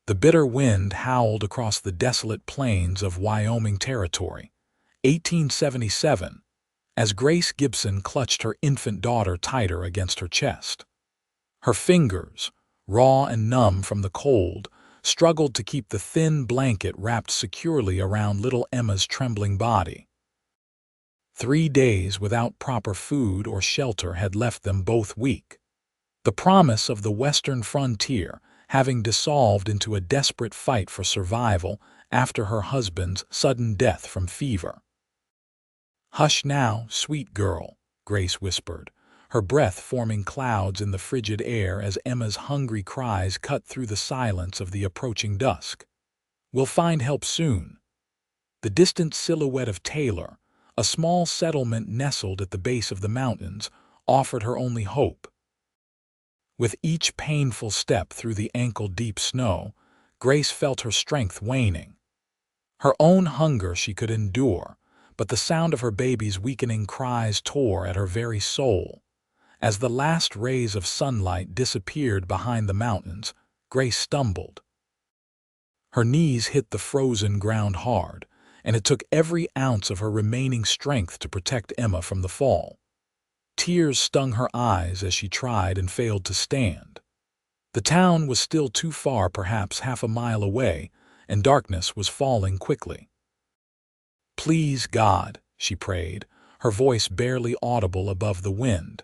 The bitter wind howled across the desolate plains of Wyoming Territory, 1877, as Grace Gibson clutched her infant daughter tighter against her chest. Her fingers, raw and numb from the cold, struggled to keep the thin blanket wrapped securely around little Emma's trembling body. 3 days without proper food or shelter had left them both weak. The promise of the western frontier having dissolved into a desperate fight for survival after her husband's sudden death from fever. "Hush now, sweet girl," Grace whispered, her breath forming clouds in the frigid air as Emma's hungry cries cut through the silence of the approaching dusk. "We'll find help soon." The distant silhouette of Taylor, a small settlement nestled at the base of the mountains, offered her only hope. With each painful step through the ankle-deep snow, Grace felt her strength waning. Her own hunger she could endure, but the sound of her baby's weakening cries tore at her very soul. As the last rays of sunlight disappeared behind the mountains, Grace stumbled. Her knees hit the frozen ground hard, and it took every ounce of her remaining strength to protect Emma from the fall. Tears stung her eyes as she tried and failed to stand. The town was still too far, perhaps half a mile away, and darkness was falling quickly. "Please, God," she prayed, her voice barely audible above the wind.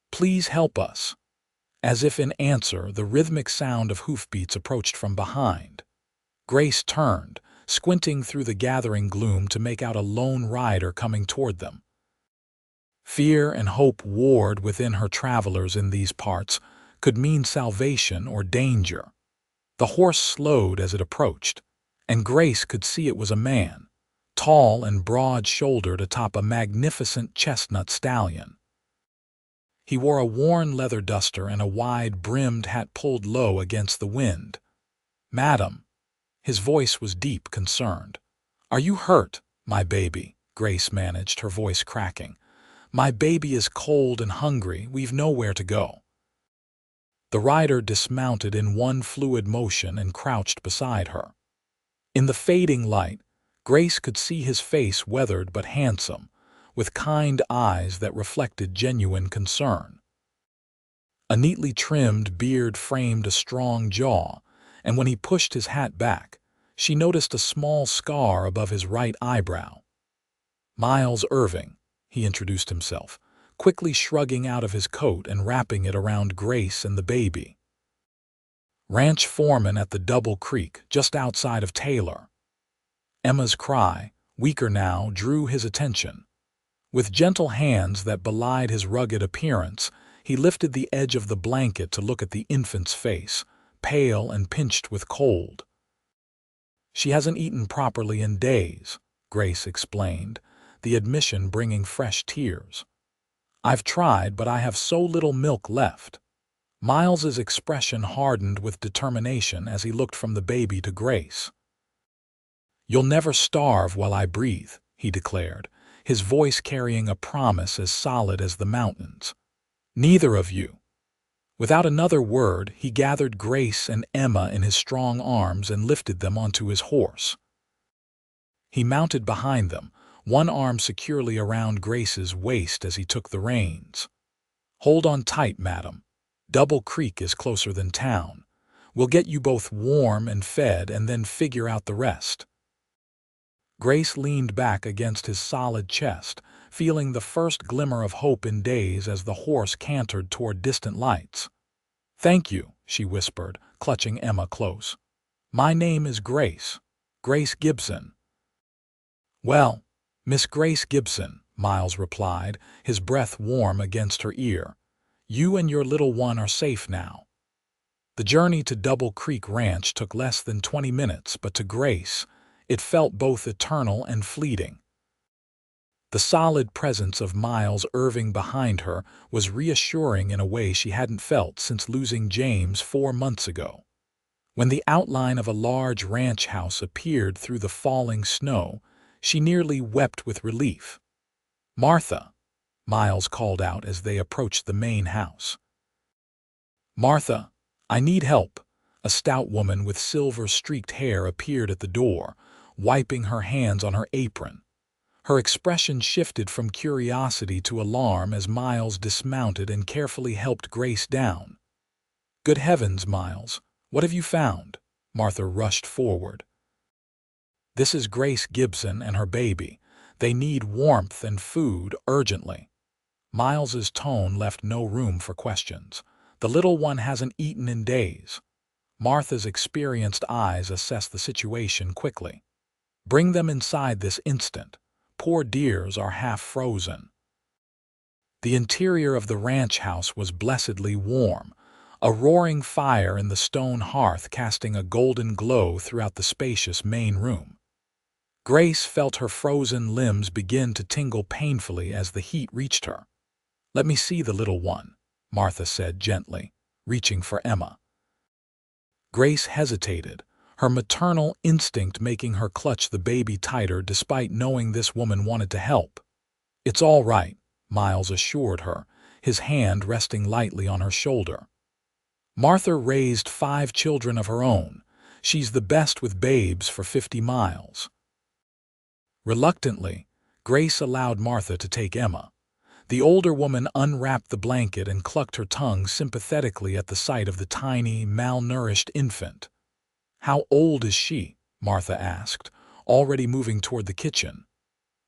"Please help us." As if in answer, the rhythmic sound of hoofbeats approached from behind. Grace turned, squinting through the gathering gloom to make out a lone rider coming toward them. Fear and hope warred within her. Travelers in these parts could mean salvation or danger. The horse slowed as it approached, and Grace could see it was a man, tall and broad-shouldered atop a magnificent chestnut stallion. He wore a worn leather duster and a wide-brimmed hat pulled low against the wind. "Madam," his voice was deep, concerned. "Are you hurt, my baby?" Grace managed, her voice cracking. "My baby is cold and hungry. We've nowhere to go." The rider dismounted in one fluid motion and crouched beside her. In the fading light, Grace could see his face, weathered but handsome, with kind eyes that reflected genuine concern. A neatly trimmed beard framed a strong jaw, and when he pushed his hat back, she noticed a small scar above his right eyebrow. "Miles Irving," he introduced himself, quickly shrugging out of his coat and wrapping it around Grace and the baby. "Ranch foreman at the Double Creek, just outside of Taylor." Emma's cry, weaker now, drew his attention. With gentle hands that belied his rugged appearance, he lifted the edge of the blanket to look at the infant's face, pale and pinched with cold. "She hasn't eaten properly in days," Grace explained, the admission bringing fresh tears. "I've tried, but I have so little milk left." Miles's expression hardened with determination as he looked from the baby to Grace. "You'll never starve while I breathe," he declared, his voice carrying a promise as solid as the mountains. "Neither of you." Without another word, he gathered Grace and Emma in his strong arms and lifted them onto his horse. He mounted behind them, one arm securely around Grace's waist as he took the reins. "Hold on tight, madam. Double Creek is closer than town. We'll get you both warm and fed and then figure out the rest." Grace leaned back against his solid chest, feeling the first glimmer of hope in days as the horse cantered toward distant lights. "Thank you," she whispered, clutching Emma close. "My name is Grace. Grace Gibson." "Well, Miss Grace Gibson," Miles replied, his breath warm against her ear. "You and your little one are safe now." The journey to Double Creek Ranch took less than 20 minutes, but to Grace, it felt both eternal and fleeting. The solid presence of Miles Irving behind her was reassuring in a way she hadn't felt since losing James 4 months ago. When the outline of a large ranch house appeared through the falling snow, she nearly wept with relief. "Martha," Miles called out as they approached the main house. "Martha, I need help," A stout woman with silver-streaked hair appeared at the door, wiping her hands on her apron. Her expression shifted from curiosity to alarm as Miles dismounted and carefully helped Grace down. "Good heavens, Miles, what have you found?" Martha rushed forward. "This is Grace Gibson and her baby. They need warmth and food urgently." Miles's tone left no room for questions. "The little one hasn't eaten in days." Martha's experienced eyes assessed the situation quickly. "Bring them inside this instant. Poor dears are half frozen." The interior of the ranch house was blessedly warm, a roaring fire in the stone hearth casting a golden glow throughout the spacious main room. Grace felt her frozen limbs begin to tingle painfully as the heat reached her. "Let me see the little one," Martha said gently, reaching for Emma. Grace hesitated, her maternal instinct making her clutch the baby tighter despite knowing this woman wanted to help. "It's all right," Miles assured her, his hand resting lightly on her shoulder. "Martha raised 5 children of her own. She's the best with babes for 50 miles." Reluctantly, Grace allowed Martha to take Emma. The older woman unwrapped the blanket and clucked her tongue sympathetically at the sight of the tiny, malnourished infant. "How old is she?" Martha asked, already moving toward the kitchen.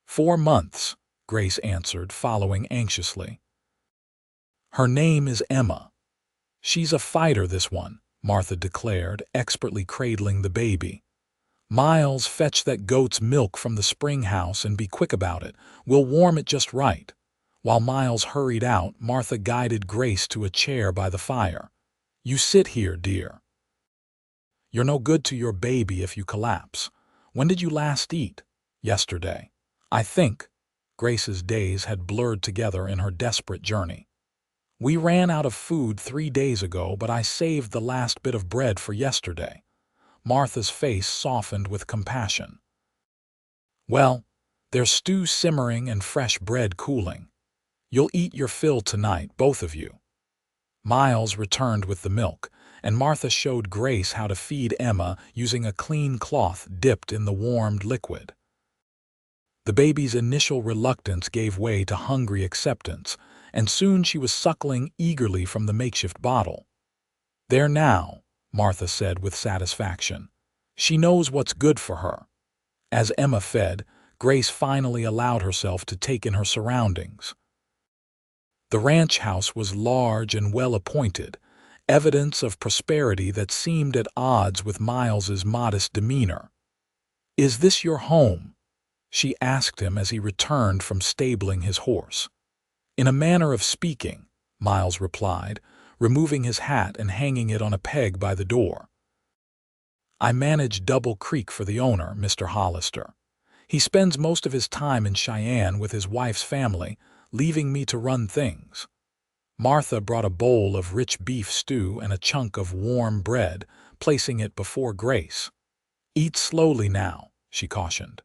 4 months, Grace answered, following anxiously. "Her name is Emma." "She's a fighter, this one," Martha declared, expertly cradling the baby. "Miles, fetch that goat's milk from the spring house and be quick about it. We'll warm it just right." While Miles hurried out, Martha guided Grace to a chair by the fire. "You sit here, dear. You're no good to your baby if you collapse. When did you last eat?" "Yesterday, I think." Grace's days had blurred together in her desperate journey. "We ran out of food 3 days ago, but I saved the last bit of bread for yesterday." Martha's face softened with compassion. "Well, there's stew simmering and fresh bread cooling. You'll eat your fill tonight, both of you." Miles returned with the milk, and Martha showed Grace how to feed Emma using a clean cloth dipped in the warmed liquid. The baby's initial reluctance gave way to hungry acceptance, and soon she was suckling eagerly from the makeshift bottle. "There now," Martha said with satisfaction. "She knows what's good for her." As Emma fed, Grace finally allowed herself to take in her surroundings. The ranch house was large and well-appointed, evidence of prosperity that seemed at odds with Miles's modest demeanor. "Is this your home?" she asked him as he returned from stabling his horse. "In a manner of speaking," Miles replied, removing his hat and hanging it on a peg by the door. "I manage Double Creek for the owner, Mr. Hollister. He spends most of his time in Cheyenne with his wife's family, leaving me to run things." Martha brought a bowl of rich beef stew and a chunk of warm bread, placing it before Grace. "Eat slowly now," she cautioned.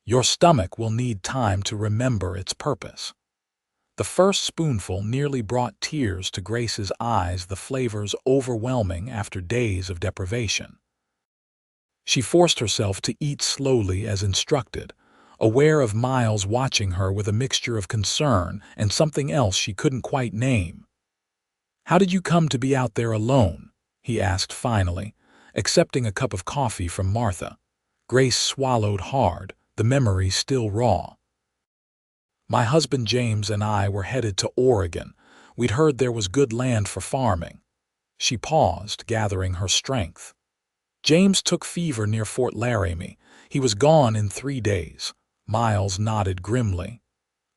"Your stomach will need time to remember its purpose." The first spoonful nearly brought tears to Grace's eyes, the flavors overwhelming after days of deprivation. She forced herself to eat slowly as instructed, aware of Miles watching her with a mixture of concern and something else she couldn't quite name. "How did you come to be out there alone?" he asked finally, accepting a cup of coffee from Martha. Grace swallowed hard, the memory still raw. "My husband James and I were headed to Oregon. We'd heard there was good land for farming." She paused, gathering her strength. "James took fever near Fort Laramie. He was gone in 3 days." Miles nodded grimly.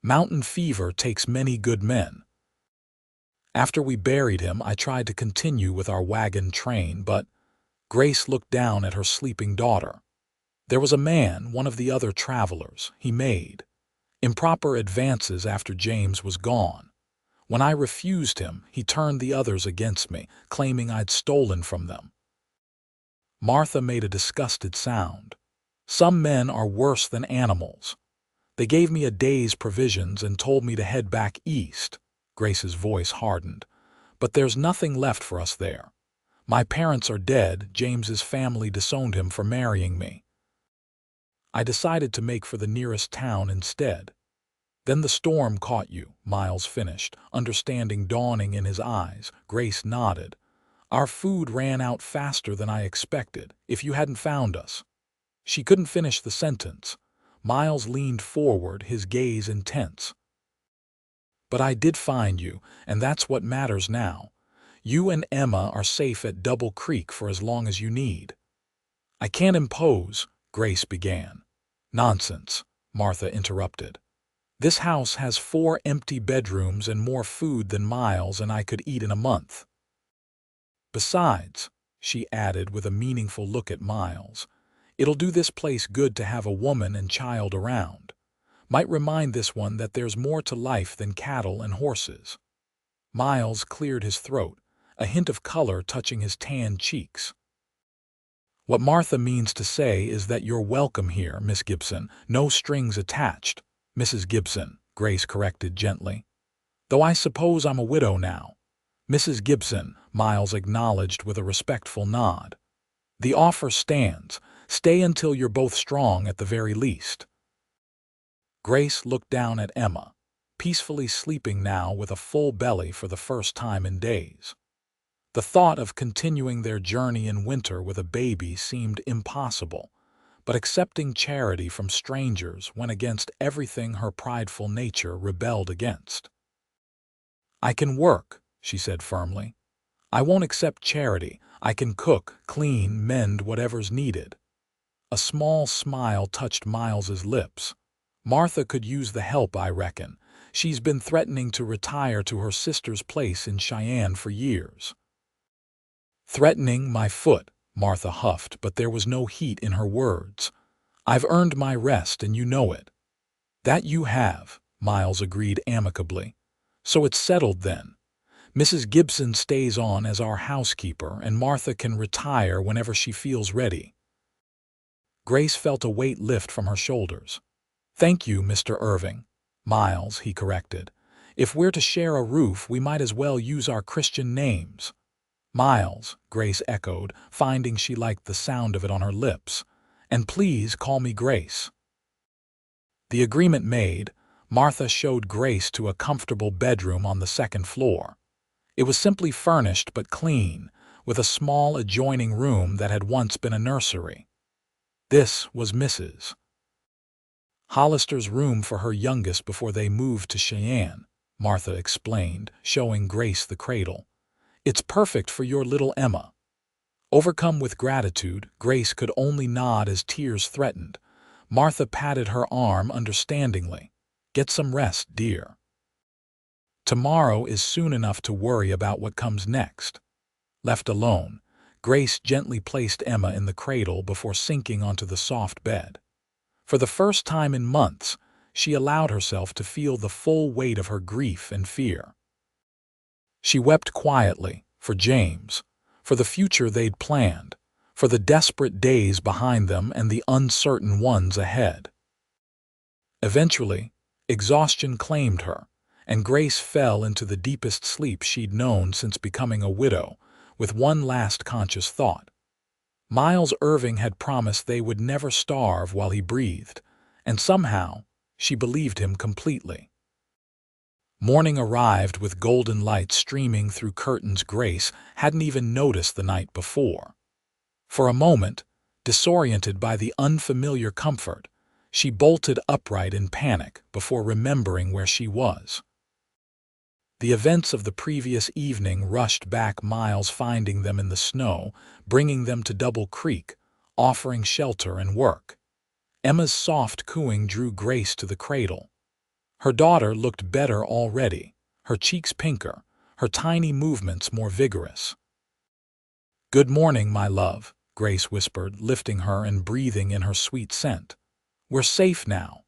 "Mountain fever takes many good men." "After we buried him, I tried to continue with our wagon train, but—" Grace looked down at her sleeping daughter. "There was a man, one of the other travelers. He made improper advances after James was gone. When I refused him, he turned the others against me, claiming I'd stolen from them." Martha made a disgusted sound. "Some men are worse than animals. They gave me a day's provisions and told me to head back east." Grace's voice hardened. "But there's nothing left for us there. My parents are dead. James's family disowned him for marrying me. I decided to make for the nearest town instead. Then the storm caught you, Miles finished, understanding dawning in his eyes. Grace nodded. Our food ran out faster than I expected, if you hadn't found us. She couldn't finish the sentence. Miles leaned forward, his gaze intense. But I did find you, and that's what matters now. You and Emma are safe at Double Creek for as long as you need. I can't impose, Grace began. Nonsense, Martha interrupted. This house has 4 empty bedrooms and more food than Miles and I could eat in a month. Besides, she added with a meaningful look at Miles, it'll do this place good to have a woman and child around. Might remind this one that there's more to life than cattle and horses. Miles cleared his throat, a hint of color touching his tanned cheeks. What Martha means to say is that you're welcome here, Miss Gibson, no strings attached. Mrs. Gibson, Grace corrected gently. Though I suppose I'm a widow now. Mrs. Gibson, Miles acknowledged with a respectful nod. The offer stands. Stay until you're both strong at the very least. Grace looked down at Emma, peacefully sleeping now with a full belly for the first time in days. The thought of continuing their journey in winter with a baby seemed impossible, but accepting charity from strangers went against everything her prideful nature rebelled against. I can work, she said firmly. I won't accept charity. I can cook, clean, mend whatever's needed. A small smile touched Miles's lips. Martha could use the help, I reckon. She's been threatening to retire to her sister's place in Cheyenne for years. Threatening my foot, Martha huffed, but there was no heat in her words. I've earned my rest and you know it. That you have, Miles agreed amicably. So it's settled then. Mrs. Gibson stays on as our housekeeper and Martha can retire whenever she feels ready. Grace felt a weight lift from her shoulders. Thank you, Mr. Irving. Miles, he corrected. If we're to share a roof, we might as well use our Christian names. Miles, Grace echoed, finding she liked the sound of it on her lips. And please call me Grace. The agreement made, Martha showed Grace to a comfortable bedroom on the second floor. It was simply furnished but clean, with a small adjoining room that had once been a nursery. This was Mrs. Hollister's room for her youngest before they moved to Cheyenne, Martha explained, showing Grace the cradle. It's perfect for your little Emma. Overcome with gratitude, Grace could only nod as tears threatened. Martha patted her arm understandingly. Get some rest, dear. Tomorrow is soon enough to worry about what comes next. Left alone, Grace gently placed Emma in the cradle before sinking onto the soft bed. For the first time in months, she allowed herself to feel the full weight of her grief and fear. She wept quietly, for James, for the future they'd planned, for the desperate days behind them and the uncertain ones ahead. Eventually, exhaustion claimed her, and Grace fell into the deepest sleep she'd known since becoming a widow, with one last conscious thought. Miles Irving had promised they would never starve while he breathed, and somehow she believed him completely. Morning arrived with golden light streaming through curtains Grace hadn't even noticed the night before. For a moment, disoriented by the unfamiliar comfort, she bolted upright in panic before remembering where she was. The events of the previous evening rushed back, Miles finding them in the snow, bringing them to Double Creek, offering shelter and work. Emma's soft cooing drew Grace to the cradle. Her daughter looked better already, her cheeks pinker, her tiny movements more vigorous. "Good morning, my love," Grace whispered, lifting her and breathing in her sweet scent. "We're safe now."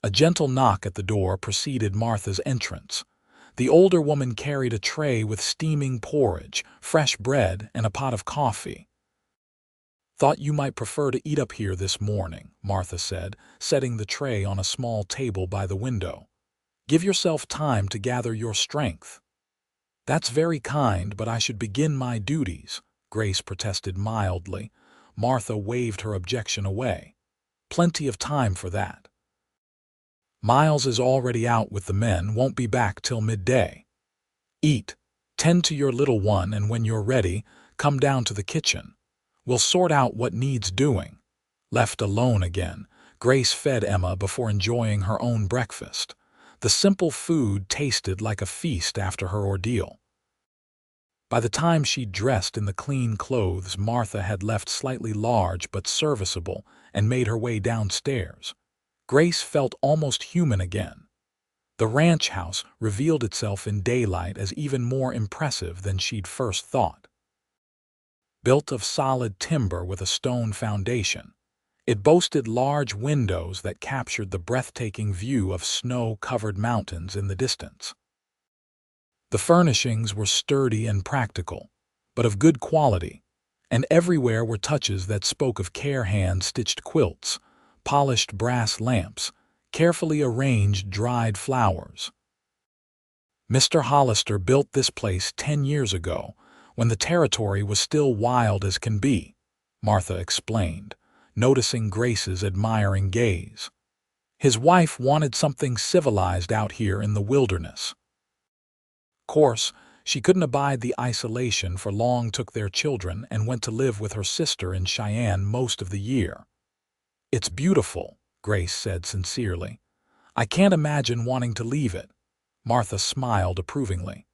A gentle knock at the door preceded Martha's entrance. The older woman carried a tray with steaming porridge, fresh bread, and a pot of coffee. "Thought you might prefer to eat up here this morning," Martha said, setting the tray on a small table by the window. "Give yourself time to gather your strength." "That's very kind, but I should begin my duties," Grace protested mildly. Martha waved her objection away. "Plenty of time for that. Miles is already out with the men, won't be back till midday. Eat, tend to your little one, and when you're ready, come down to the kitchen. We'll sort out what needs doing." Left alone again, Grace fed Emma before enjoying her own breakfast. The simple food tasted like a feast after her ordeal. By the time she'd dressed in the clean clothes Martha had left slightly large but serviceable and made her way downstairs, Grace felt almost human again. The ranch house revealed itself in daylight as even more impressive than she'd first thought. Built of solid timber with a stone foundation, it boasted large windows that captured the breathtaking view of snow-covered mountains in the distance. The furnishings were sturdy and practical, but of good quality, and everywhere were touches that spoke of care: hand-stitched quilts, polished brass lamps, carefully arranged dried flowers. "Mr. Hollister built this place 10 years ago, when the territory was still wild as can be," Martha explained, noticing Grace's admiring gaze. "His wife wanted something civilized out here in the wilderness. Course, she couldn't abide the isolation for long, took their children and went to live with her sister in Cheyenne most of the year." "It's beautiful," Grace said sincerely. "I can't imagine wanting to leave it." Martha smiled approvingly.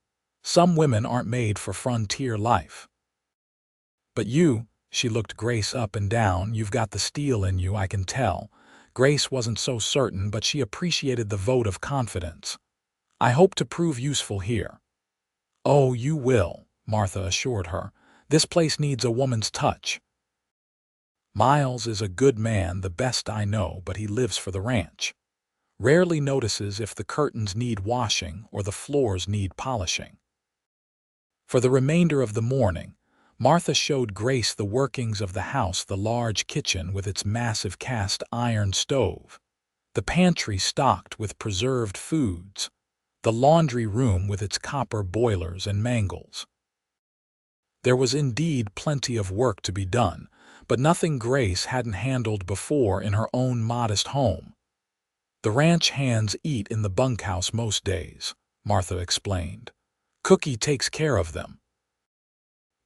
"Some women aren't made for frontier life. But you," she looked Grace up and down, "you've got the steel in you, I can tell." Grace wasn't so certain, but she appreciated the vote of confidence. "I hope to prove useful here." "Oh, you will," Martha assured her. "This place needs a woman's touch. Miles is a good man, the best I know, but he lives for the ranch. Rarely notices if the curtains need washing or the floors need polishing." For the remainder of the morning, Martha showed Grace the workings of the house: the large kitchen with its massive cast iron stove, the pantry stocked with preserved foods, the laundry room with its copper boilers and mangles. There was indeed plenty of work to be done, but nothing Grace hadn't handled before in her own modest home. "The ranch hands eat in the bunkhouse most days," Martha explained. "Cookie takes care of them.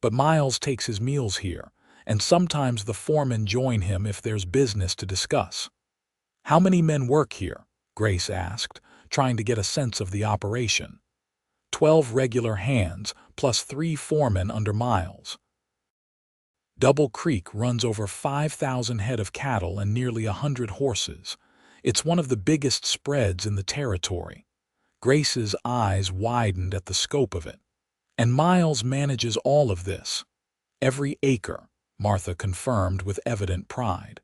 But Miles takes his meals here, and sometimes the foreman join him if there's business to discuss." "How many men work here?" Grace asked, trying to get a sense of the operation. 12 regular hands, plus 3 foremen under Miles. Double Creek runs over 5,000 head of cattle and nearly 100 horses. It's one of the biggest spreads in the territory. Grace's eyes widened at the scope of it. "And Miles manages all of this." "Every acre," Martha confirmed with evident pride.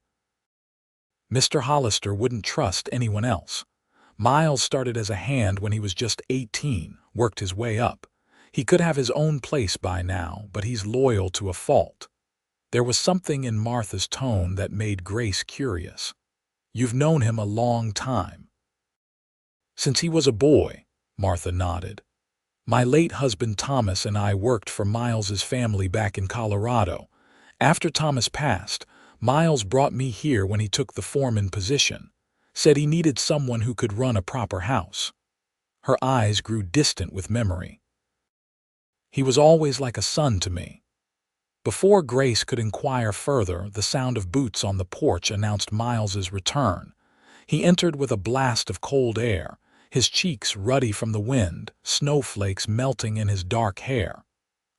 "Mr. Hollister wouldn't trust anyone else. Miles started as a hand when he was just 18, worked his way up. He could have his own place by now, but he's loyal to a fault." There was something in Martha's tone that made Grace curious. "You've known him a long time?" "Since he was a boy," Martha nodded. "My late husband Thomas and I worked for Miles's family back in Colorado. After Thomas passed, Miles brought me here when he took the foreman position. Said he needed someone who could run a proper house." Her eyes grew distant with memory. "He was always like a son to me." Before Grace could inquire further, the sound of boots on the porch announced Miles's return. He entered with a blast of cold air, his cheeks ruddy from the wind, snowflakes melting in his dark hair.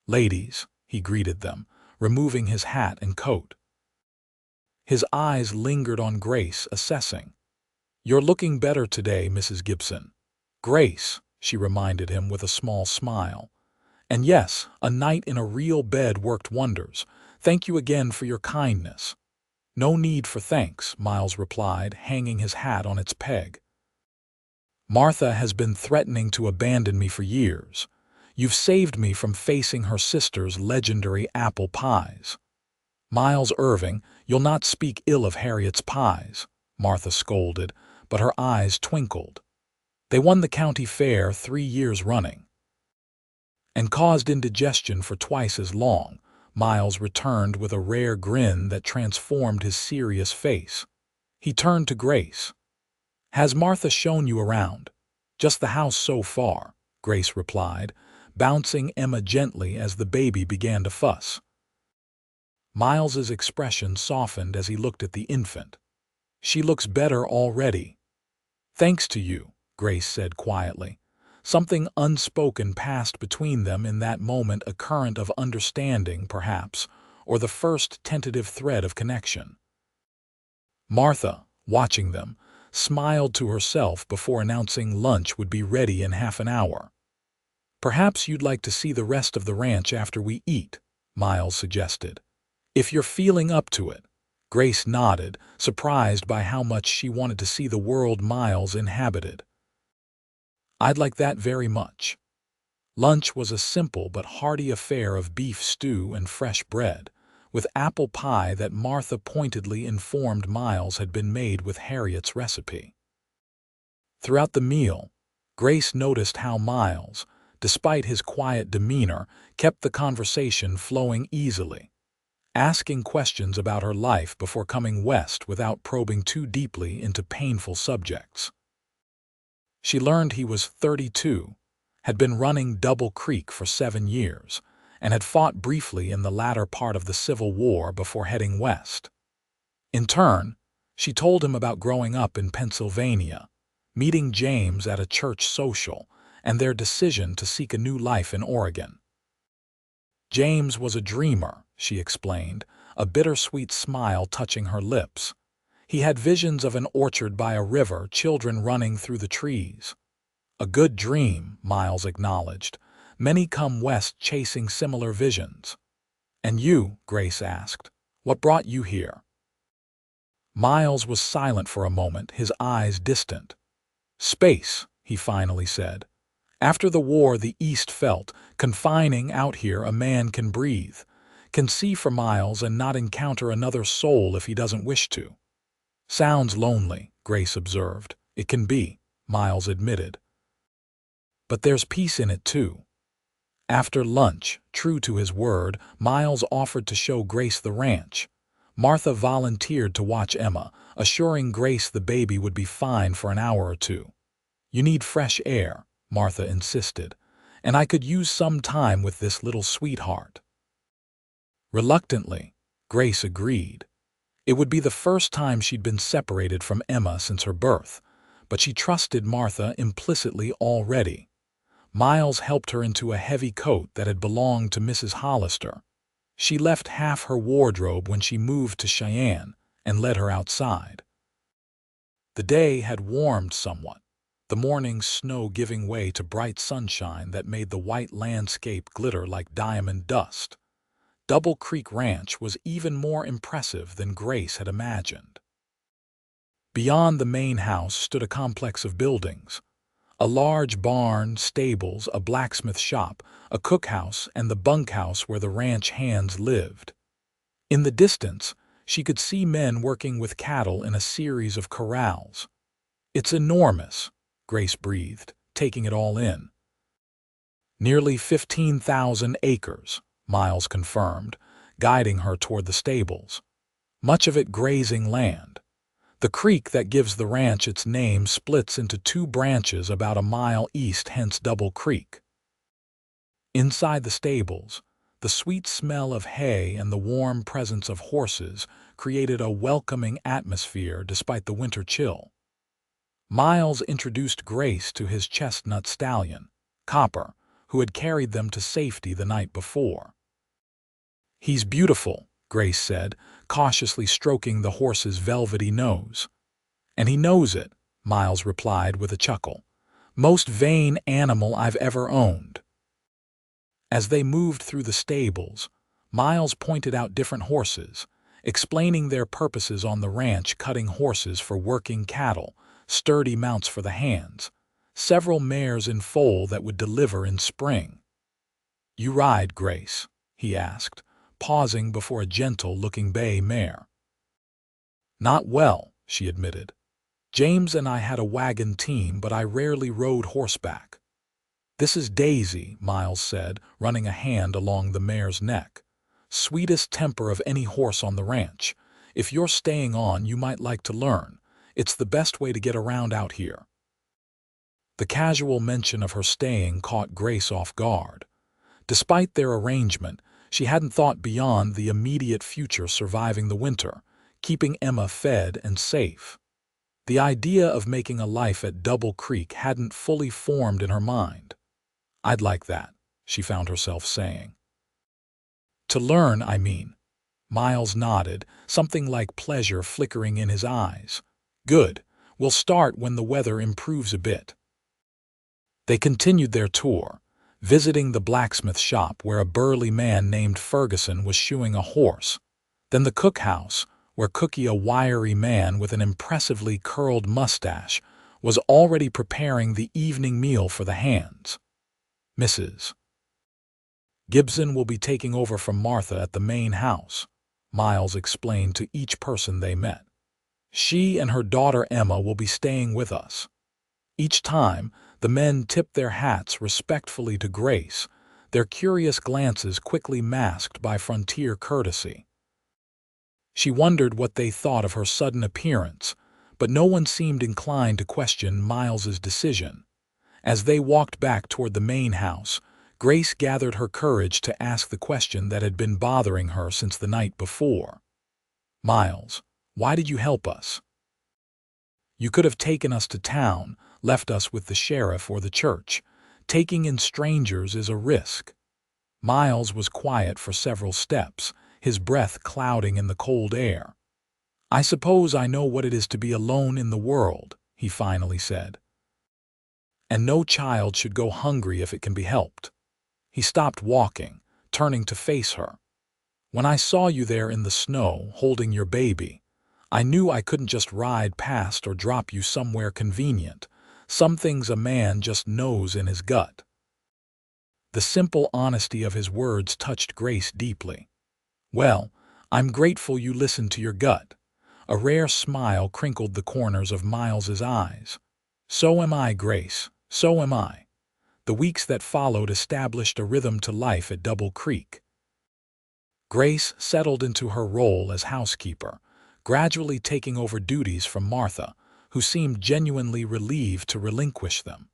"Ladies," he greeted them, removing his hat and coat. His eyes lingered on Grace, assessing. "You're looking better today, Mrs. Gibson." "Grace," she reminded him with a small smile. "And yes, a night in a real bed worked wonders. Thank you again for your kindness." "No need for thanks," Miles replied, hanging his hat on its peg. "Martha has been threatening to abandon me for years. You've saved me from facing her sister's legendary apple pies." "Miles Irving, you'll not speak ill of Harriet's pies," Martha scolded, but her eyes twinkled. "They won the county fair 3 years running." and caused indigestion for twice as long, Miles returned with a rare grin that transformed his serious face. He turned to Grace. "Has Martha shown you around?" "Just the house so far," Grace replied, bouncing Emma gently as the baby began to fuss. Miles's expression softened as he looked at the infant. "She looks better already." "Thanks to you," Grace said quietly. Something unspoken passed between them in that moment, a current of understanding, perhaps, or the first tentative thread of connection. Martha, watching them, smiled to herself before announcing lunch would be ready in half an hour. "Perhaps you'd like to see the rest of the ranch after we eat," Miles suggested. "If you're feeling up to it." Grace nodded, surprised by how much she wanted to see the world Miles inhabited. "I'd like that very much." Lunch was a simple but hearty affair of beef stew and fresh bread, with apple pie that Martha pointedly informed Miles had been made with Harriet's recipe. Throughout the meal, Grace noticed how Miles, despite his quiet demeanor, kept the conversation flowing easily, asking questions about her life before coming west without probing too deeply into painful subjects. She learned he was 32, had been running Double Creek for 7 years, and had fought briefly in the latter part of the Civil War before heading west. In turn, she told him about growing up in Pennsylvania, meeting James at a church social, and their decision to seek a new life in Oregon. James was a dreamer, she explained, a bittersweet smile touching her lips. He had visions of an orchard by a river, children running through the trees. "A good dream," Miles acknowledged. "Many come west chasing similar visions." "And you," Grace asked, "what brought you here?" Miles was silent for a moment, his eyes distant. "Space," he finally said. "After the war, the East felt confining. Out here a man can breathe, can see for miles and not encounter another soul if he doesn't wish to." "Sounds lonely," Grace observed. "It can be," Miles admitted. "But there's peace in it too." After lunch, true to his word, Miles offered to show Grace the ranch. Martha volunteered to watch Emma, assuring Grace the baby would be fine for an hour or two. "You need fresh air," Martha insisted, "and I could use some time with this little sweetheart." Reluctantly, Grace agreed. It would be the first time she'd been separated from Emma since her birth, but she trusted Martha implicitly already. Miles helped her into a heavy coat that had belonged to Mrs. Hollister. She left half her wardrobe when she moved to Cheyenne and led her outside. The day had warmed somewhat, the morning snow giving way to bright sunshine that made the white landscape glitter like diamond dust. Double Creek Ranch was even more impressive than Grace had imagined. Beyond the main house stood a complex of buildings. A large barn, stables, a blacksmith shop, a cookhouse, and the bunkhouse where the ranch hands lived. In the distance, she could see men working with cattle in a series of corrals. "It's enormous," Grace breathed, taking it all in. "Nearly 15,000 acres, Miles confirmed, guiding her toward the stables. Much of it grazing land. The creek that gives the ranch its name splits into 2 branches about a mile east, hence Double Creek." Inside the stables, the sweet smell of hay and the warm presence of horses created a welcoming atmosphere despite the winter chill. Miles introduced Grace to his chestnut stallion, Copper, who had carried them to safety the night before. "He's beautiful," Grace said, cautiously stroking the horse's velvety nose. "And he knows it," Miles replied with a chuckle. "Most vain animal I've ever owned." As they moved through the stables, Miles pointed out different horses, explaining their purposes on the ranch: cutting horses for working cattle, sturdy mounts for the hands, several mares in foal that would deliver in spring. "You ride, Grace?" he asked, pausing before a gentle-looking bay mare. "Not well," she admitted. "James and I had a wagon team, but I rarely rode horseback." "This is Daisy," Miles said, running a hand along the mare's neck. "Sweetest temper of any horse on the ranch. If you're staying on, you might like to learn. It's the best way to get around out here." The casual mention of her staying caught Grace off guard. Despite their arrangement, she hadn't thought beyond the immediate future surviving the winter, keeping Emma fed and safe. The idea of making a life at Double Creek hadn't fully formed in her mind. "I'd like that," she found herself saying. "To learn, I mean." Miles nodded, something like pleasure flickering in his eyes. "Good. We'll start when the weather improves a bit." They continued their tour, visiting the blacksmith shop where a burly man named Ferguson was shoeing a horse, then the cookhouse, where Cookie, a wiry man with an impressively curled mustache, was already preparing the evening meal for the hands. "Mrs. Gibson will be taking over from Martha at the main house," Miles explained to each person they met. "She and her daughter Emma will be staying with us." Each time, the men tipped their hats respectfully to Grace, their curious glances quickly masked by frontier courtesy. She wondered what they thought of her sudden appearance, but no one seemed inclined to question Miles's decision. As they walked back toward the main house, Grace gathered her courage to ask the question that had been bothering her since the night before. "Miles, why did you help us? You could have taken us to town, left us with the sheriff or the church. Taking in strangers is a risk." Miles was quiet for several steps, his breath clouding in the cold air. "I suppose I know what it is to be alone in the world," he finally said. "And no child should go hungry if it can be helped." He stopped walking, turning to face her. "When I saw you there in the snow, holding your baby, I knew I couldn't just ride past or drop you somewhere convenient. Some things a man just knows in his gut." The simple honesty of his words touched Grace deeply. "Well, I'm grateful you listened to your gut." A rare smile crinkled the corners of Miles's eyes. "So am I, Grace, so am I." The weeks that followed established a rhythm to life at Double Creek. Grace settled into her role as housekeeper, gradually taking over duties from Martha, who seemed genuinely relieved to relinquish them.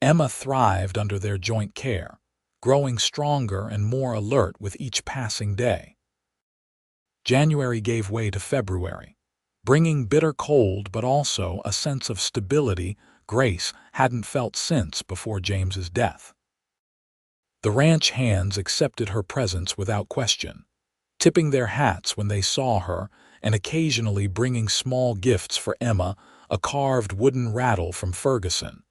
Emma thrived under their joint care, growing stronger and more alert with each passing day. January gave way to February, bringing bitter cold but also a sense of stability Grace hadn't felt since before James's death. The ranch hands accepted her presence without question, tipping their hats when they saw her and occasionally bringing small gifts for Emma, a carved wooden rattle from Ferguson,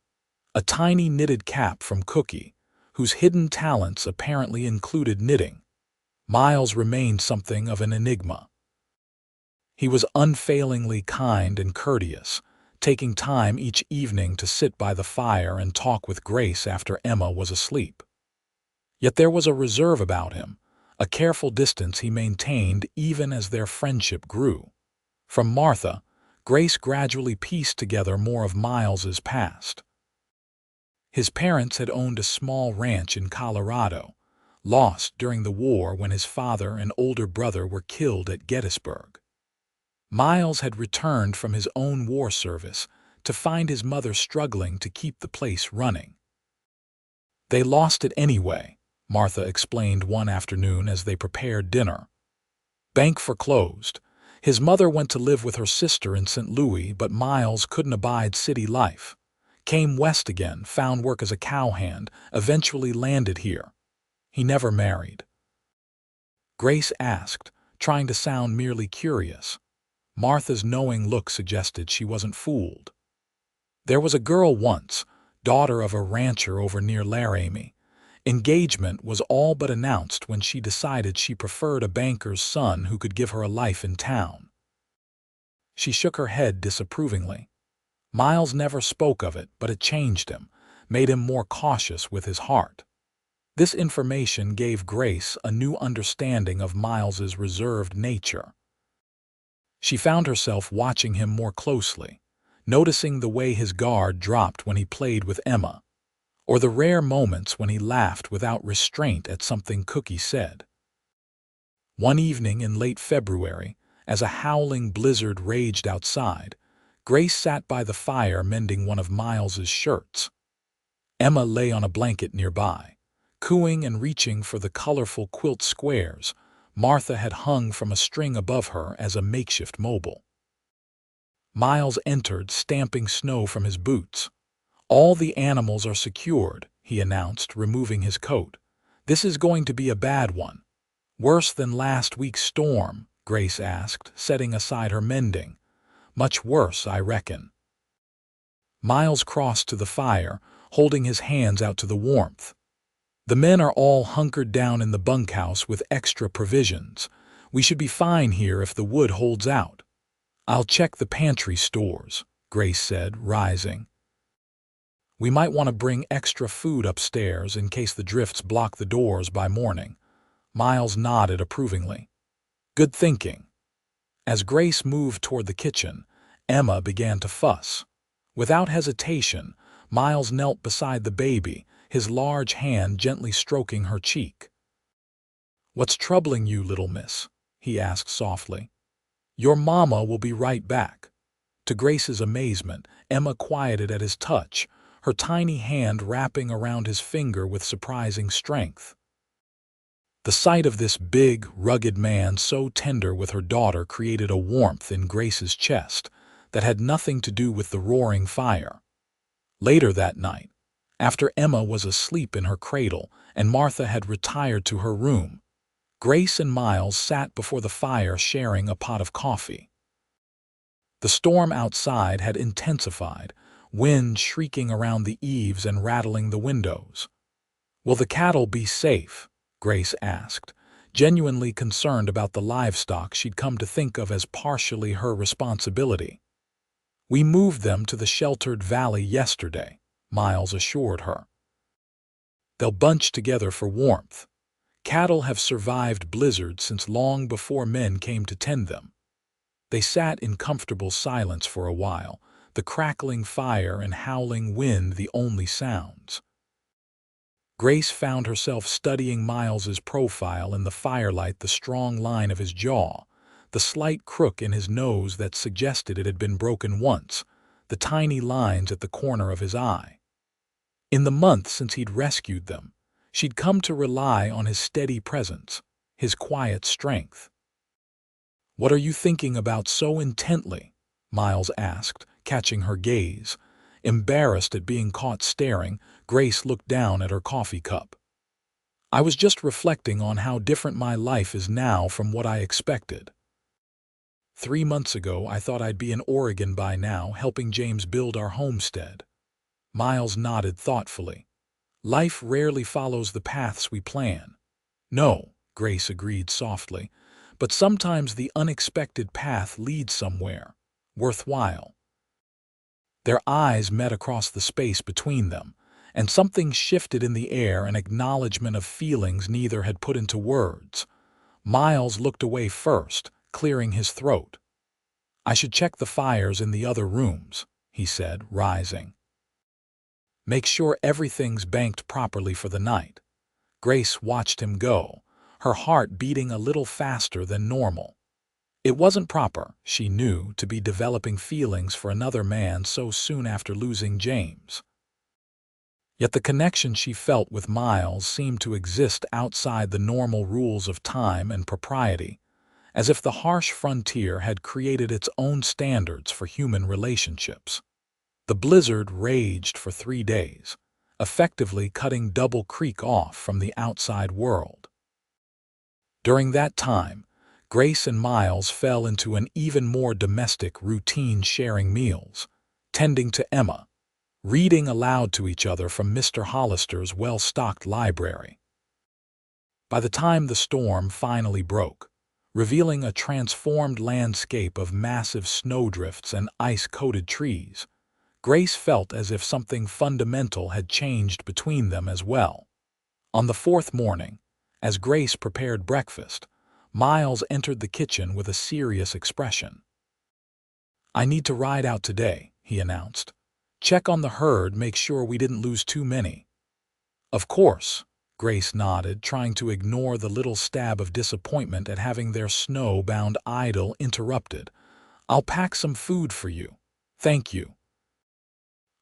a tiny knitted cap from Cookie, whose hidden talents apparently included knitting. Miles remained something of an enigma. He was unfailingly kind and courteous, taking time each evening to sit by the fire and talk with Grace after Emma was asleep. Yet there was a reserve about him, a careful distance he maintained even as their friendship grew. From Martha, Grace gradually pieced together more of Miles's past. His parents had owned a small ranch in Colorado, lost during the war when his father and older brother were killed at Gettysburg. Miles had returned from his own war service to find his mother struggling to keep the place running. "They lost it anyway," Martha explained one afternoon as they prepared dinner. "Bank foreclosed. His mother went to live with her sister in St. Louis, but Miles couldn't abide city life. Came west again, found work as a cowhand, eventually landed here. He never married." Grace asked, trying to sound merely curious. Martha's knowing look suggested she wasn't fooled. "There was a girl once, daughter of a rancher over near Laramie. Engagement was all but announced when she decided she preferred a banker's son who could give her a life in town." She shook her head disapprovingly. Miles never spoke of it, but it changed him, made him more cautious with his heart. This information gave Grace a new understanding of Miles's reserved nature. She found herself watching him more closely, noticing the way his guard dropped when he played with Emma. or the rare moments when he laughed without restraint at something Cookie said. One evening in late February, as a howling blizzard raged outside, Grace sat by the fire mending one of Miles's shirts. Emma lay on a blanket nearby, cooing and reaching for the colorful quilt squares Martha had hung from a string above her as a makeshift mobile. Miles entered, stamping snow from his boots. "All the animals are secured," he announced, removing his coat. "This is going to be a bad one." "Worse than last week's storm?" Grace asked, setting aside her mending. "Much worse, I reckon." Miles crossed to the fire, holding his hands out to the warmth. "The men are all hunkered down in the bunkhouse with extra provisions. We should be fine here if the wood holds out." "I'll check the pantry stores," Grace said, rising. "We might want to bring extra food upstairs in case the drifts block the doors by morning." Miles nodded approvingly. "Good thinking." As Grace moved toward the kitchen, Emma began to fuss. Without hesitation, Miles knelt beside the baby, his large hand gently stroking her cheek. "What's troubling you, little miss?" he asked softly. "Your mama will be right back." To Grace's amazement, Emma quieted at his touch, her tiny hand wrapping around his finger with surprising strength. The sight of this big, rugged man so tender with her daughter created a warmth in Grace's chest that had nothing to do with the roaring fire. Later that night, after Emma was asleep in her cradle and Martha had retired to her room, Grace and Miles sat before the fire sharing a pot of coffee. The storm outside had intensified, wind shrieking around the eaves and rattling the windows. "Will the cattle be safe?" Grace asked, genuinely concerned about the livestock she'd come to think of as partially her responsibility. "We moved them to the sheltered valley yesterday," Miles assured her. "They'll bunch together for warmth. Cattle have survived blizzards since long before men came to tend them." They sat in comfortable silence for a while, the crackling fire and howling wind the only sounds. Grace found herself studying Miles's profile in the firelight, the strong line of his jaw, the slight crook in his nose that suggested it had been broken once, the tiny lines at the corner of his eye. In the months since he'd rescued them, she'd come to rely on his steady presence, his quiet strength. "What are you thinking about so intently?" Miles asked, catching her gaze. Embarrassed at being caught staring, Grace looked down at her coffee cup. "I was just reflecting on how different my life is now from what I expected. 3 months ago, I thought I'd be in Oregon by now, helping James build our homestead." Miles nodded thoughtfully. "Life rarely follows the paths we plan." "No," Grace agreed softly, "but sometimes the unexpected path leads somewhere worthwhile." Their eyes met across the space between them, and something shifted in the air, an acknowledgement of feelings neither had put into words. Miles looked away first, clearing his throat. "I should check the fires in the other rooms," he said, rising. "Make sure everything's banked properly for the night." Grace watched him go, her heart beating a little faster than normal. It wasn't proper, she knew, to be developing feelings for another man so soon after losing James. Yet the connection she felt with Miles seemed to exist outside the normal rules of time and propriety, as if the harsh frontier had created its own standards for human relationships. The blizzard raged for 3 days, effectively cutting Double Creek off from the outside world. During that time, Grace and Miles fell into an even more domestic routine, sharing meals, tending to Emma, reading aloud to each other from Mr. Hollister's well-stocked library. By the time the storm finally broke, revealing a transformed landscape of massive snowdrifts and ice-coated trees, Grace felt as if something fundamental had changed between them as well. On the 4th morning, as Grace prepared breakfast, Miles entered the kitchen with a serious expression. "I need to ride out today," he announced. "Check on the herd, make sure we didn't lose too many." Of course, Grace nodded, trying to ignore the little stab of disappointment at having their snow-bound idyll interrupted. I'll pack some food for you. Thank you.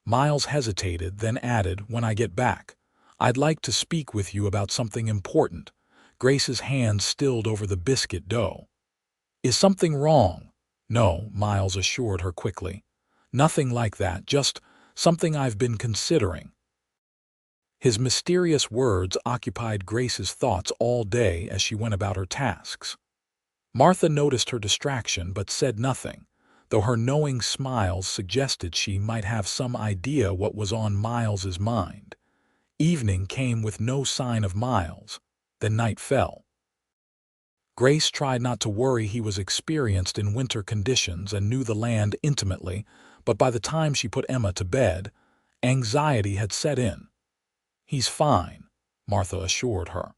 Miles hesitated, then added, when I get back, I'd like to speak with you about something important. Grace's hand stilled over the biscuit dough. Is something wrong? No, Miles assured her quickly. Nothing like that, just something I've been considering. His mysterious words occupied Grace's thoughts all day as she went about her tasks. Martha noticed her distraction but said nothing, though her knowing smiles suggested she might have some idea what was on Miles's mind. Evening came with no sign of Miles. Then night fell. Grace tried not to worry. He was experienced in winter conditions and knew the land intimately, but by the time she put Emma to bed, anxiety had set in. He's fine, Martha assured her.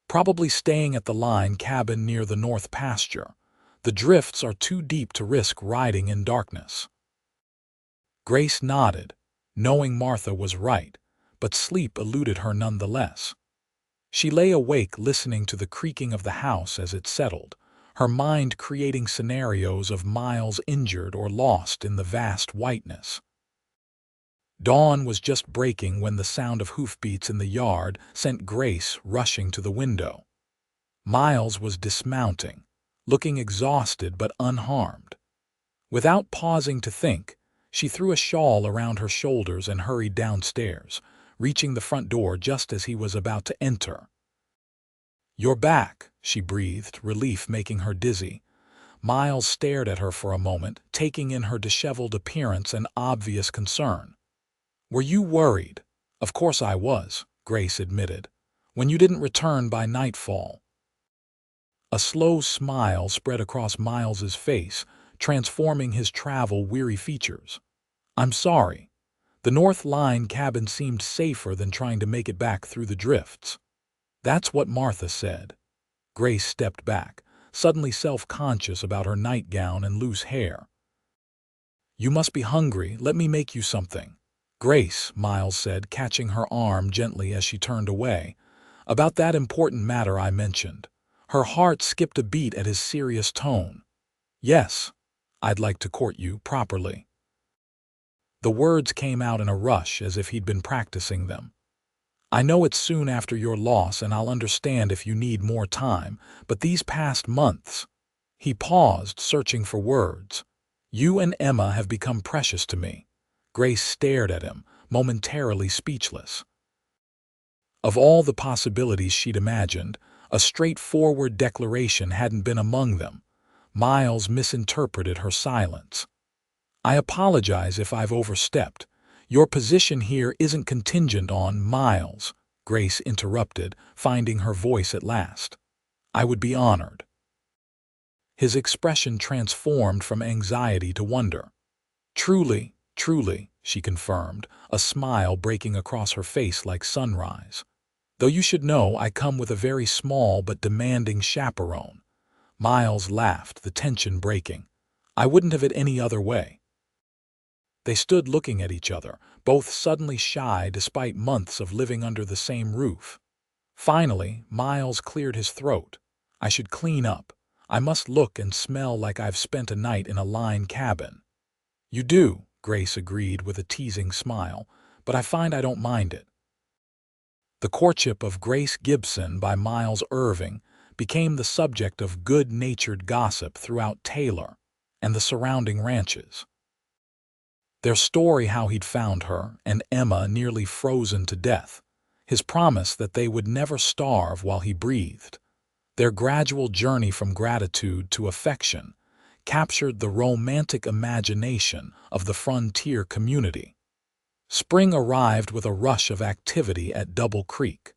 Probably staying at the line cabin near the north pasture. The drifts are too deep to risk riding in darkness. Grace nodded, knowing Martha was right, but sleep eluded her nonetheless. She lay awake listening to the creaking of the house as it settled, her mind creating scenarios of Miles injured or lost in the vast whiteness. Dawn was just breaking when the sound of hoofbeats in the yard sent Grace rushing to the window. Miles was dismounting, looking exhausted but unharmed. Without pausing to think, she threw a shawl around her shoulders and hurried downstairs, reaching the front door just as he was about to enter. "You're back," she breathed, relief making her dizzy. Miles stared at her for a moment, taking in her disheveled appearance and obvious concern. "Were you worried?" "Of course I was," Grace admitted, "when you didn't return by nightfall." A slow smile spread across Miles's face, transforming his travel-weary features. "I'm sorry. The North Line cabin seemed safer than trying to make it back through the drifts." "That's what Martha said." Grace stepped back, suddenly self-conscious about her nightgown and loose hair. "You must be hungry. Let me make you something." "Grace," Miles said, catching her arm gently as she turned away, "about that important matter I mentioned." Her heart skipped a beat at his serious tone. "Yes, I'd like to court you properly." The words came out in a rush as if he'd been practicing them. "I know it's soon after your loss and I'll understand if you need more time, but these past months—" He paused, searching for words. "You and Emma have become precious to me." Grace stared at him, momentarily speechless. Of all the possibilities she'd imagined, a straightforward declaration hadn't been among them. Miles misinterpreted her silence. "I apologize if I've overstepped. Your position here isn't contingent on Miles," Grace interrupted, finding her voice at last. "I would be honored." His expression transformed from anxiety to wonder. "Truly, truly," she confirmed, a smile breaking across her face like sunrise. "Though you should know I come with a very small but demanding chaperone." Miles laughed, the tension breaking. "I wouldn't have it any other way." They stood looking at each other, both suddenly shy despite months of living under the same roof. Finally, Miles cleared his throat. "I should clean up. I must look and smell like I've spent a night in a line cabin." "You do," Grace agreed with a teasing smile, "but I find I don't mind it." The Courtship of Grace Gibson by Miles Irving became the subject of good-natured gossip throughout Taylor and the surrounding ranches. Their story, how he'd found her and Emma nearly frozen to death, his promise that they would never starve while he breathed, their gradual journey from gratitude to affection, captured the romantic imagination of the frontier community. Spring arrived with a rush of activity at Double Creek.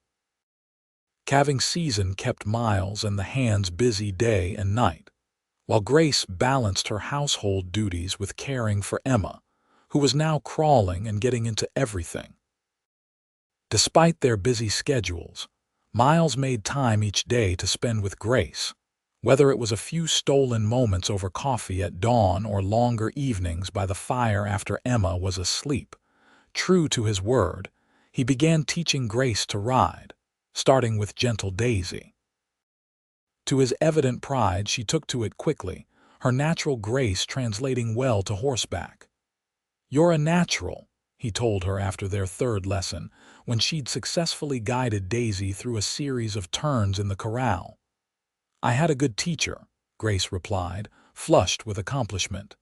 Calving season kept Miles and the hands busy day and night, while Grace balanced her household duties with caring for Emma, who was now crawling and getting into everything. Despite their busy schedules, Miles made time each day to spend with Grace, whether it was a few stolen moments over coffee at dawn or longer evenings by the fire after Emma was asleep. True to his word, He began teaching Grace to ride, starting with gentle Daisy. To his evident pride, she took to it quickly, her natural grace translating well to horseback. "You're a natural," he told her after their third lesson, when she'd successfully guided Daisy through a series of turns in the corral. "I had a good teacher," Grace replied, flushed with accomplishment.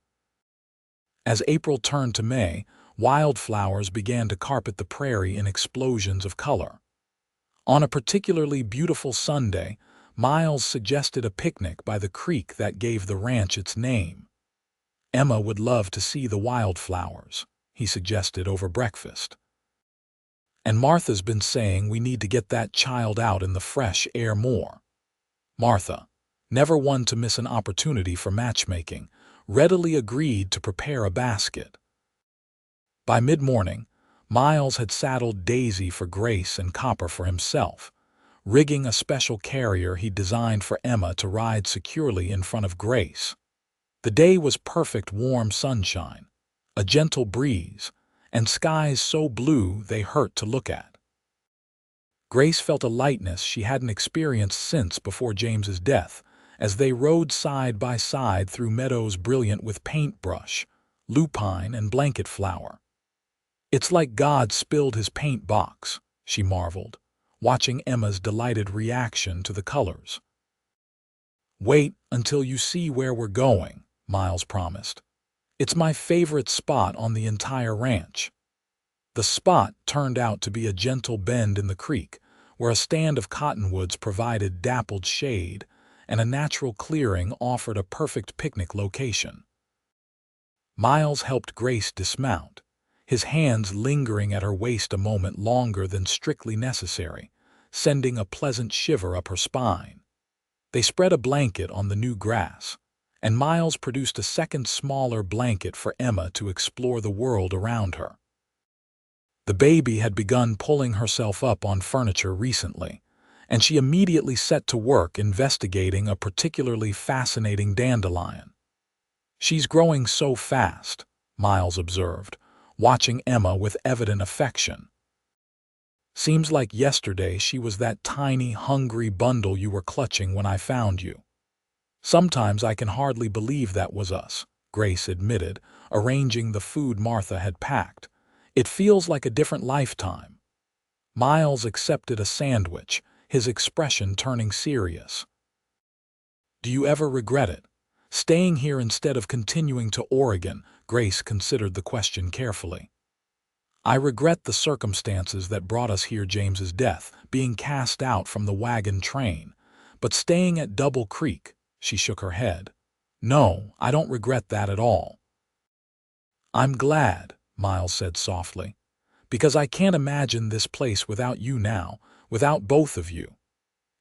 As April turned to May, wildflowers began to carpet the prairie in explosions of color. On a particularly beautiful Sunday, Miles suggested a picnic by the creek that gave the ranch its name. "Emma would love to see the wildflowers," he suggested over breakfast. "And Martha's been saying we need to get that child out in the fresh air more." Martha, never one to miss an opportunity for matchmaking, readily agreed to prepare a basket. By mid-morning, Miles had saddled Daisy for Grace and Copper for himself, rigging a special carrier he designed for Emma to ride securely in front of Grace. The day was perfect warm sunshine, a gentle breeze, and skies so blue they hurt to look at. Grace felt a lightness she hadn't experienced since before James's death, as they rode side by side through meadows brilliant with paintbrush, lupine, and blanket flower. "It's like God spilled his paint box," she marveled, watching Emma's delighted reaction to the colors. "Wait until you see where we're going," Miles promised. "It's my favorite spot on the entire ranch." The spot turned out to be a gentle bend in the creek, where a stand of cottonwoods provided dappled shade, and a natural clearing offered a perfect picnic location. Miles helped Grace dismount, his hands lingering at her waist a moment longer than strictly necessary, sending a pleasant shiver up her spine. They spread a blanket on the new grass, and Miles produced a second smaller blanket for Emma to explore the world around her. The baby had begun pulling herself up on furniture recently, and she immediately set to work investigating a particularly fascinating dandelion. "She's growing so fast," Miles observed, watching Emma with evident affection. "Seems like yesterday she was that tiny, hungry bundle you were clutching when I found you." "Sometimes I can hardly believe that was us," Grace admitted, arranging the food Martha had packed. "It feels like a different lifetime." Miles accepted a sandwich, his expression turning serious. "Do you ever regret it? Staying here instead of continuing to Oregon?" Grace considered the question carefully. "I regret the circumstances that brought us here, James's death, being cast out from the wagon train, but staying at Double Creek," she shook her head. "No, I don't regret that at all." "I'm glad," Miles said softly, "because I can't imagine this place without you now, without both of you."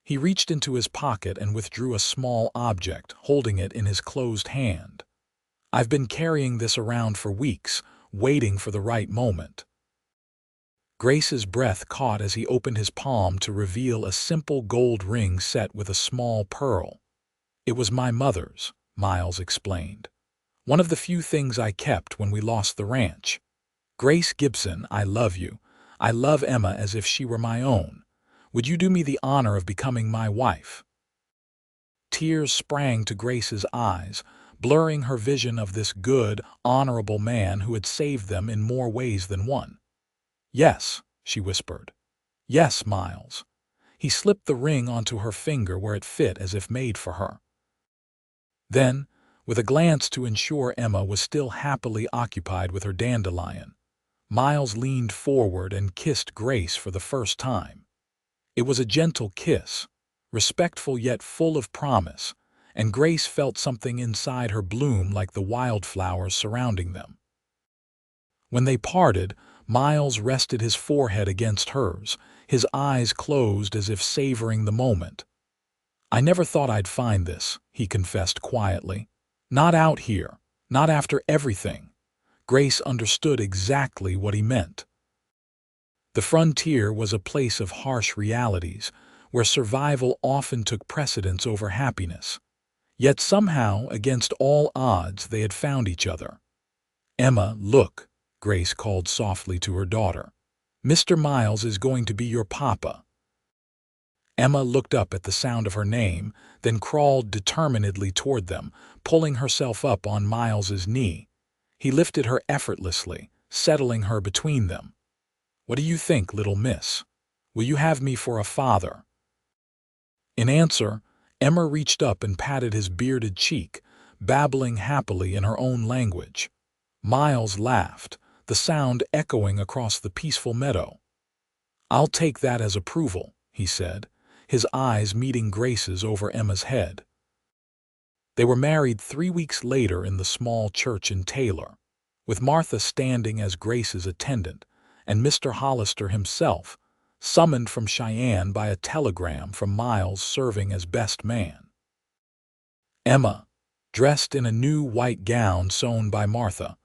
He reached into his pocket and withdrew a small object, holding it in his closed hand. "I've been carrying this around for weeks, waiting for the right moment." Grace's breath caught as he opened his palm to reveal a simple gold ring set with a small pearl. "It was my mother's," Miles explained. "One of the few things I kept when we lost the ranch. Grace Gibson, I love you. I love Emma as if she were my own. Would you do me the honor of becoming my wife?" Tears sprang to Grace's eyes, blurring her vision of this good, honorable man who had saved them in more ways than one. "Yes," she whispered. "Yes, Miles." He slipped the ring onto her finger where it fit as if made for her. Then, with a glance to ensure Emma was still happily occupied with her dandelion, Miles leaned forward and kissed Grace for the first time. It was a gentle kiss, respectful yet full of promise, and Grace felt something inside her bloom like the wildflowers surrounding them. When they parted, Miles rested his forehead against hers, his eyes closed as if savoring the moment. "I never thought I'd find this," he confessed quietly. "Not out here, not after everything." Grace understood exactly what he meant. The frontier was a place of harsh realities, where survival often took precedence over happiness. Yet somehow, against all odds, they had found each other. "Emma, look," Grace called softly to her daughter. Mr. Miles is going to be your papa." Emma looked up at the sound of her name, then crawled determinedly toward them, pulling herself up on Miles's knee. He lifted her effortlessly, settling her between them. "What do you think, little miss? Will you have me for a father?" In answer, Emma reached up and patted his bearded cheek, babbling happily in her own language. Miles laughed, the sound echoing across the peaceful meadow. "I'll take that as approval," he said, his eyes meeting Grace's over Emma's head. They were married 3 weeks later in the small church in Taylor, with Martha standing as Grace's attendant, and Mr. Hollister himself, summoned from Cheyenne by a telegram from Miles, serving as best man. Emma, dressed in a new white gown sewn by Martha,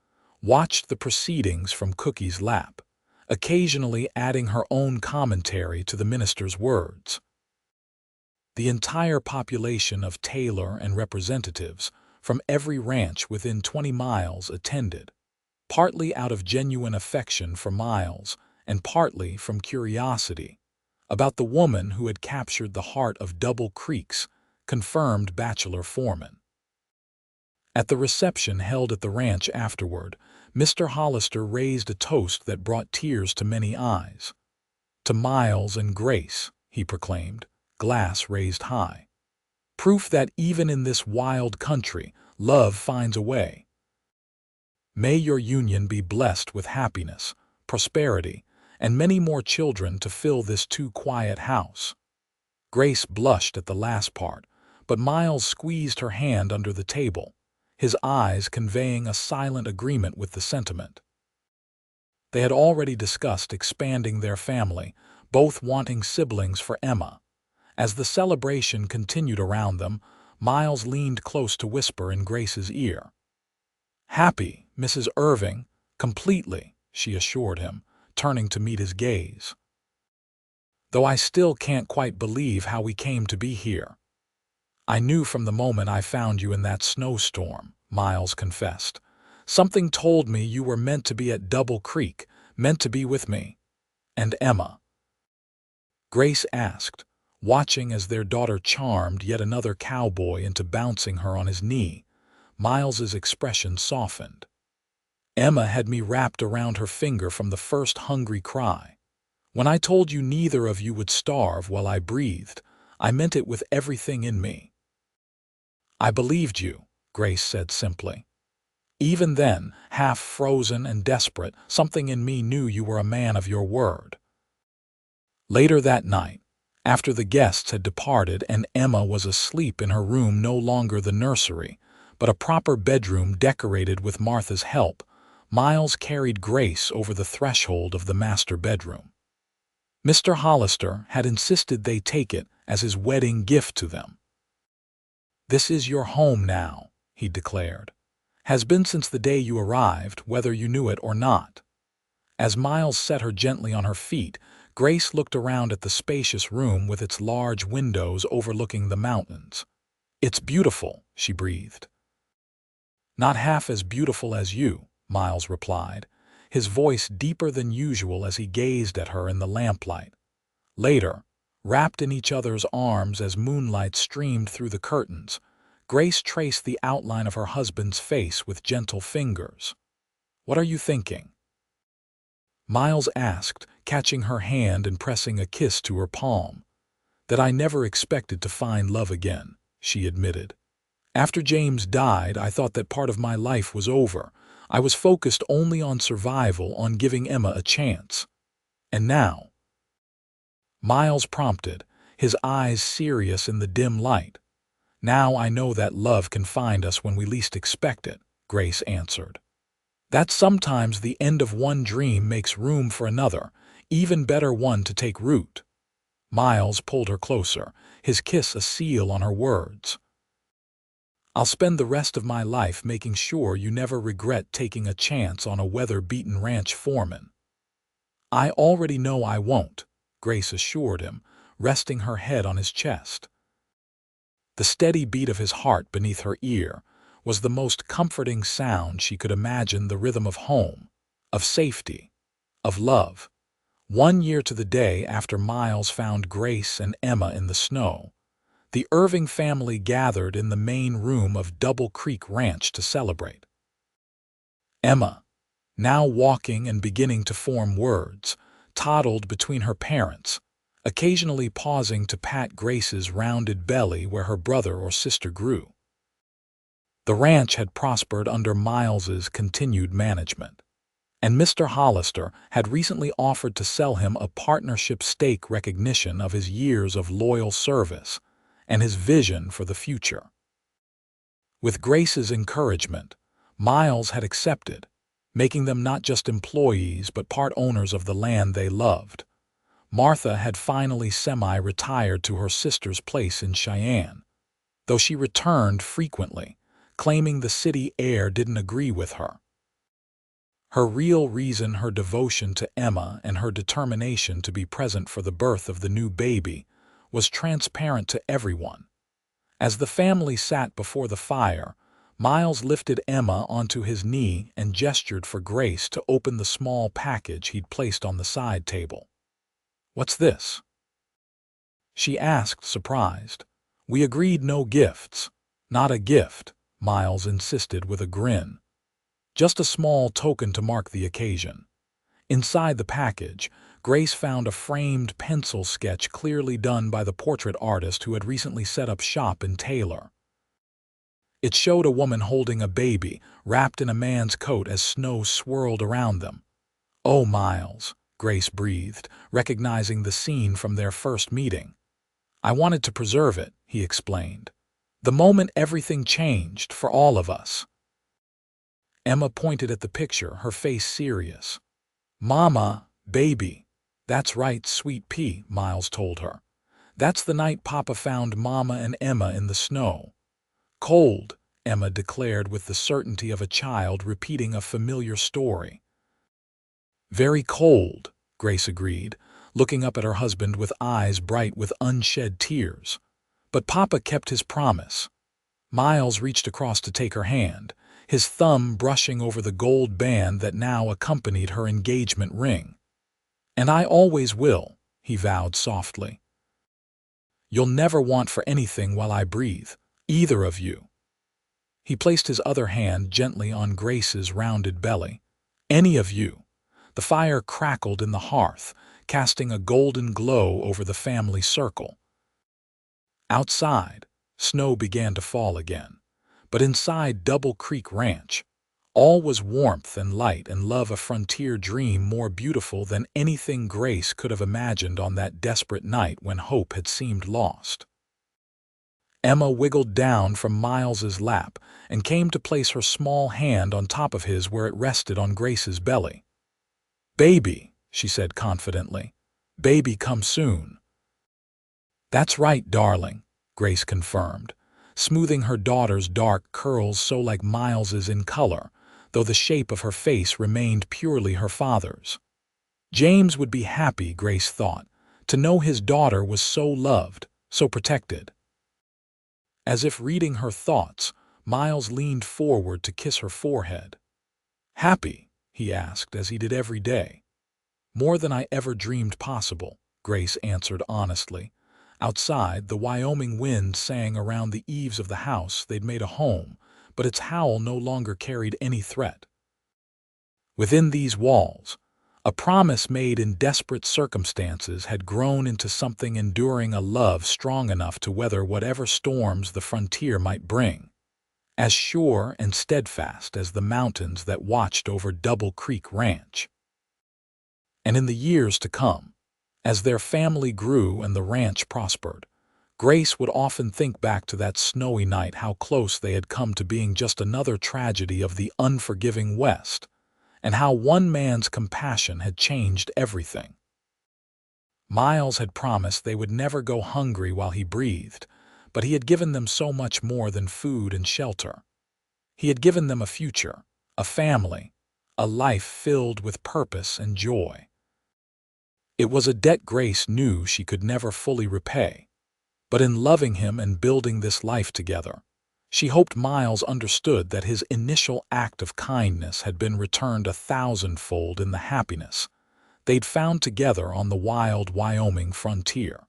watched the proceedings from Cookie's lap, occasionally adding her own commentary to the minister's words. The entire population of Taylor and representatives from every ranch within 20 miles attended, partly out of genuine affection for Miles and partly from curiosity about the woman who had captured the heart of Double Creek's confirmed bachelor foreman. At the reception held at the ranch afterward, Mr. Hollister raised a toast that brought tears to many eyes. "To Miles and Grace," he proclaimed, glass raised high. "Proof that even in this wild country, love finds a way. May your union be blessed with happiness, prosperity, and many more children to fill this too quiet house." Grace blushed at the last part, but Miles squeezed her hand under the table, his eyes conveying a silent agreement with the sentiment. They had already discussed expanding their family, both wanting siblings for Emma. As the celebration continued around them, Miles leaned close to whisper in Grace's ear. "Happy, Mrs. Irving, completely," she assured him, turning to meet his gaze. "Though I still can't quite believe how we came to be here." "I knew from the moment I found you in that snowstorm," Miles confessed. "Something told me you were meant to be at Double Creek, meant to be with me." "And Emma?" Grace asked, watching as their daughter charmed yet another cowboy into bouncing her on his knee. Miles's expression softened. "Emma had me wrapped around her finger from the first hungry cry. When I told you neither of you would starve while I breathed, I meant it with everything in me." "I believed you," Grace said simply. "Even then, half frozen and desperate, something in me knew you were a man of your word." Later that night, after the guests had departed and Emma was asleep in her room, no longer the nursery, but a proper bedroom decorated with Martha's help, Miles carried Grace over the threshold of the master bedroom. Mr. Hollister had insisted they take it as his wedding gift to them. "This is your home now," he declared. "Has been since the day you arrived, whether you knew it or not." As Miles set her gently on her feet, Grace looked around at the spacious room with its large windows overlooking the mountains. "It's beautiful," she breathed. "Not half as beautiful as you," Miles replied, his voice deeper than usual as he gazed at her in the lamplight. Later, wrapped in each other's arms as moonlight streamed through the curtains, Grace traced the outline of her husband's face with gentle fingers. "What are you thinking?" Miles asked, catching her hand and pressing a kiss to her palm. "That I never expected to find love again," she admitted. "After James died, I thought that part of my life was over. I was focused only on survival, on giving Emma a chance. And now—" Miles prompted, his eyes serious in the dim light. "Now I know that love can find us when we least expect it," Grace answered. "That sometimes the end of one dream makes room for another, even better one to take root." Miles pulled her closer, his kiss a seal on her words. "I'll spend the rest of my life making sure you never regret taking a chance on a weather-beaten ranch foreman." "I already know I won't," Grace assured him, resting her head on his chest. The steady beat of his heart beneath her ear was the most comforting sound she could imagine, the rhythm of home, of safety, of love. 1 year to the day after Miles found Grace and Emma in the snow, the Irving family gathered in the main room of Double Creek Ranch to celebrate. Emma, now walking and beginning to form words, toddled between her parents, occasionally pausing to pat Grace's rounded belly where her brother or sister grew. The ranch had prospered under Miles's continued management, and Mr. Hollister had recently offered to sell him a partnership stake recognition of his years of loyal service and his vision for the future. With Grace's encouragement, Miles had accepted, making them not just employees but part owners of the land they loved. Martha had finally semi-retired to her sister's place in Cheyenne, though she returned frequently, claiming the city air didn't agree with her. Her real reason, her devotion to Emma and her determination to be present for the birth of the new baby, was transparent to everyone. As the family sat before the fire, Miles lifted Emma onto his knee and gestured for Grace to open the small package he'd placed on the side table. "What's this?" she asked, surprised. "We agreed no gifts." "Not a gift," Miles insisted with a grin. "Just a small token to mark the occasion." Inside the package, Grace found a framed pencil sketch clearly done by the portrait artist who had recently set up shop in Taylor. It showed a woman holding a baby, wrapped in a man's coat as snow swirled around them. "Oh, Miles," Grace breathed, recognizing the scene from their first meeting. "I wanted to preserve it," he explained. "The moment everything changed for all of us." Emma pointed at the picture, her face serious. "Mama, baby." "That's right, sweet pea," Miles told her. "That's the night Papa found Mama and Emma in the snow." "Cold," Emma declared with the certainty of a child repeating a familiar story. "Very cold," Grace agreed, looking up at her husband with eyes bright with unshed tears. "But Papa kept his promise." Miles reached across to take her hand, his thumb brushing over the gold band that now accompanied her engagement ring. "And I always will," he vowed softly. "You'll never want for anything while I breathe, either of you." He placed his other hand gently on Grace's rounded belly. "Any of you." The fire crackled in the hearth, casting a golden glow over the family circle. Outside, snow began to fall again, but inside Double Creek Ranch, all was warmth and light and love, a frontier dream more beautiful than anything Grace could have imagined on that desperate night when hope had seemed lost. Emma wiggled down from Miles's lap and came to place her small hand on top of his where it rested on Grace's belly. "Baby," she said confidently. "Baby come soon." "That's right, darling," Grace confirmed, smoothing her daughter's dark curls so like Miles's in color, though the shape of her face remained purely her father's. James would be happy, Grace thought, to know his daughter was so loved, so protected. As if reading her thoughts, Miles leaned forward to kiss her forehead. "Happy?" he asked, as he did every day. "More than I ever dreamed possible," Grace answered honestly. Outside, the Wyoming wind sang around the eaves of the house they'd made a home, but its howl no longer carried any threat. Within these walls, a promise made in desperate circumstances had grown into something enduring, a love strong enough to weather whatever storms the frontier might bring, as sure and steadfast as the mountains that watched over Double Creek Ranch. And in the years to come, as their family grew and the ranch prospered, Grace would often think back to that snowy night, how close they had come to being just another tragedy of the unforgiving West, and how one man's compassion had changed everything. Miles had promised they would never go hungry while he breathed, but he had given them so much more than food and shelter. He had given them a future, a family, a life filled with purpose and joy. It was a debt Grace knew she could never fully repay, but in loving him and building this life together, she hoped Miles understood that his initial act of kindness had been returned 1,000-fold in the happiness they'd found together on the wild Wyoming frontier.